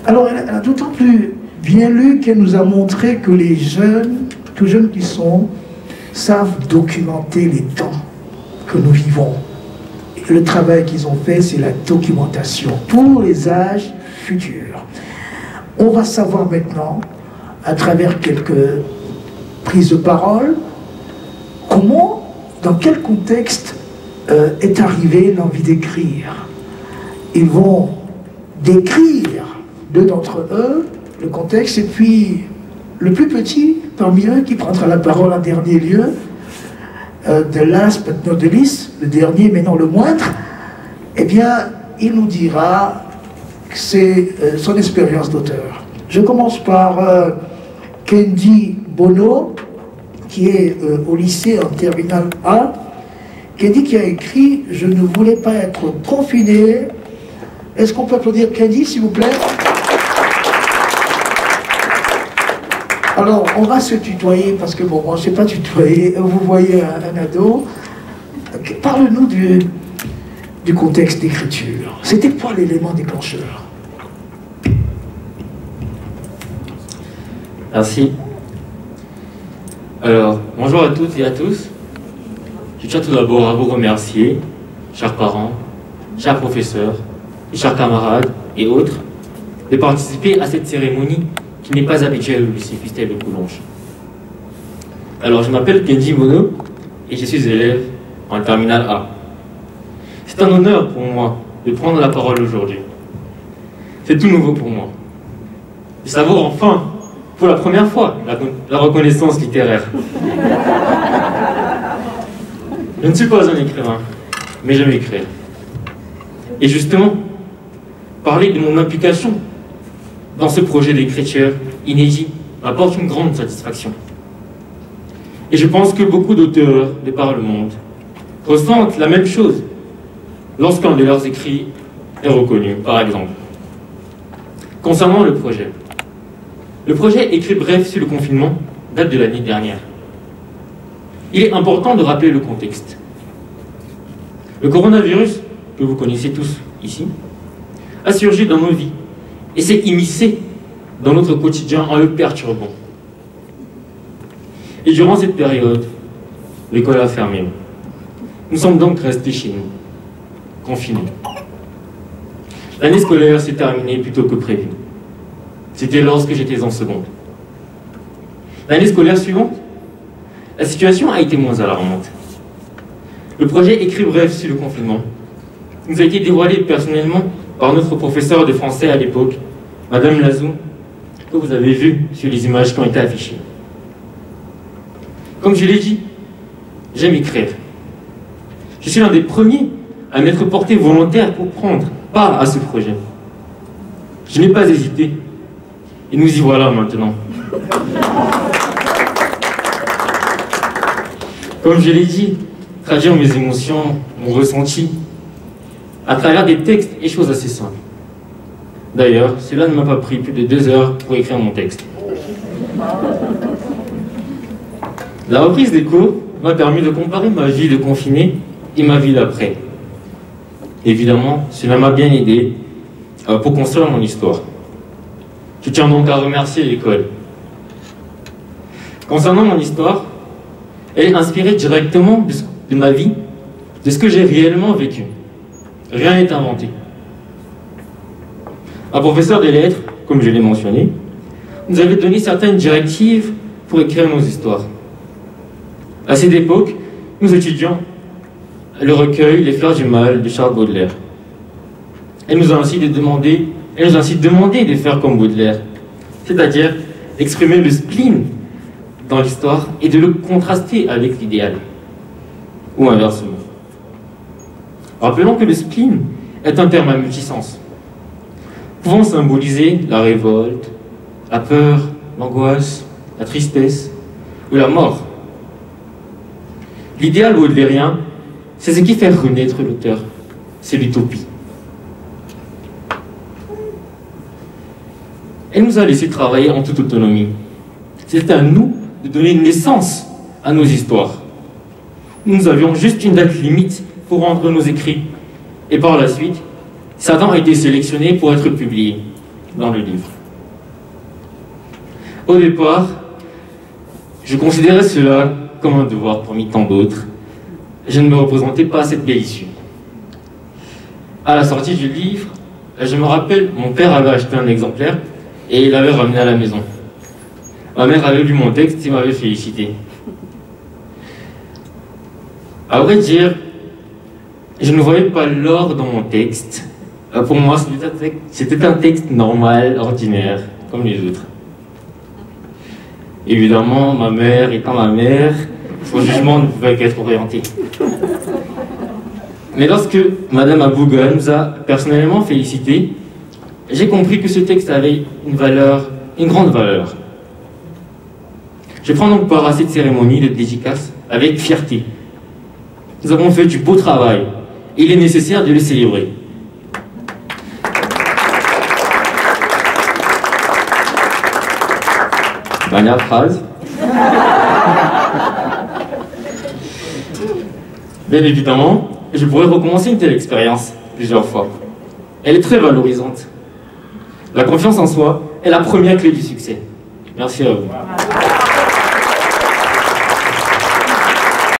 Alors, elle a d'autant plus bien lu qu'elle nous a montré que les jeunes, tout jeunes qui sont, savent documenter les temps que nous vivons. Et le travail qu'ils ont fait, c'est la documentation pour les âges futurs. On va savoir maintenant, à travers quelques prises de parole, comment, dans quel contexte est arrivée l'envie d'écrire. Ils vont décrire, deux d'entre eux, le contexte, et puis le plus petit parmi eux, qui prendra la parole en dernier lieu, the last but not the least, le dernier mais non le moindre, eh bien, il nous dira que c'est son expérience d'auteur. Je commence par Kendi Bono, qui est au lycée en terminale A. Kendi qui a écrit « Je ne voulais pas être confiné ». Est-ce qu'on peut applaudir Kendi, s'il vous plaît? Alors, on va se tutoyer, parce que bon, moi je ne sais pas tutoyer, vous voyez un ado. Parle-nous du contexte d'écriture. C'était quoi l'élément déclencheur? Merci. Alors, bonjour à toutes et à tous. Je tiens tout d'abord à vous remercier, chers parents, chers professeurs, chers camarades et autres, de participer à cette cérémonie qui n'est pas habituelle au lycée Fustel de Collonges. Alors, je m'appelle Kendi Bono et je suis élève en terminale A. C'est un honneur pour moi de prendre la parole aujourd'hui. C'est tout nouveau pour moi. De savoir enfin, pour la première fois, la reconnaissance littéraire. Je ne suis pas un écrivain, mais j'aime écrire. Et justement, parler de mon implication dans ce projet d'écriture inédit m'apporte une grande satisfaction. Et je pense que beaucoup d'auteurs de par le monde ressentent la même chose lorsqu'un de leurs écrits est reconnu, par exemple. Concernant le projet écrit bref sur le confinement date de l'année dernière. Il est important de rappeler le contexte. Le coronavirus, que vous connaissez tous ici, a surgi dans nos vies et s'est immiscé dans notre quotidien en le perturbant. Et durant cette période, l'école a fermé. Nous sommes donc restés chez nous, confinés. L'année scolaire s'est terminée plus tôt que prévu. C'était lorsque j'étais en seconde. L'année scolaire suivante, la situation a été moins alarmante. Le projet écrit bref sur le confinement nous a été dévoilé personnellement par notre professeur de français à l'époque, Madame Lazou, que vous avez vu sur les images qui ont été affichées. Comme je l'ai dit, j'aime écrire. Je suis l'un des premiers à m'être porté volontaire pour prendre part à ce projet. Je n'ai pas hésité, et nous y voilà maintenant. Comme je l'ai dit, traduire mes émotions, mon ressenti, à travers des textes est chose assez simple. D'ailleurs, cela ne m'a pas pris plus de 2 heures pour écrire mon texte. La reprise des cours m'a permis de comparer ma vie de confiné et ma vie d'après. Évidemment, cela m'a bien aidé pour construire mon histoire. Je tiens donc à remercier l'école. Concernant mon histoire, elle est inspirée directement de ma vie, de ce que j'ai réellement vécu. Rien n'est inventé. Un professeur de lettres, comme je l'ai mentionné, nous avait donné certaines directives pour écrire nos histoires. À cette époque, nous étudions le recueil Les Fleurs du Mal de Charles Baudelaire. Elle nous a ainsi demandé de faire comme Baudelaire, c'est-à-dire d'exprimer le spleen dans l'histoire et de le contraster avec l'idéal, ou inversement. Rappelons que le spleen est un terme à multisens, pouvant symboliser la révolte, la peur, l'angoisse, la tristesse ou la mort. L'idéal baudelairien, c'est ce qui fait renaître l'auteur, c'est l'utopie. Elle nous a laissé travailler en toute autonomie. C'est à nous de donner naissance à nos histoires. Nous avions juste une date limite pour rendre nos écrits. Et par la suite, certains ont été sélectionnés pour être publiés. dans le livre. Au départ, je considérais cela comme un devoir parmi tant d'autres. Je ne me représentais pas cette belle issue. À la sortie du livre, je me rappelle, mon père avait acheté un exemplaire et il l'avait ramené à la maison. Ma mère avait lu mon texte et m'avait félicité. À vrai dire, je ne voyais pas l'or dans mon texte. Pour moi, c'était un texte normal, ordinaire, comme les autres. Évidemment, ma mère étant ma mère, son jugement ne pouvait qu'être orienté. Mais lorsque Madame Abouga nous a personnellement félicités, j'ai compris que ce texte avait une grande valeur. Je prends donc part à cette cérémonie de dédicace avec fierté. Nous avons fait du beau travail. Il est nécessaire de le célébrer. Dernière phrase. Bien évidemment, je pourrais recommencer une telle expérience plusieurs fois. Elle est très valorisante. La confiance en soi est la première clé du succès. Merci à vous.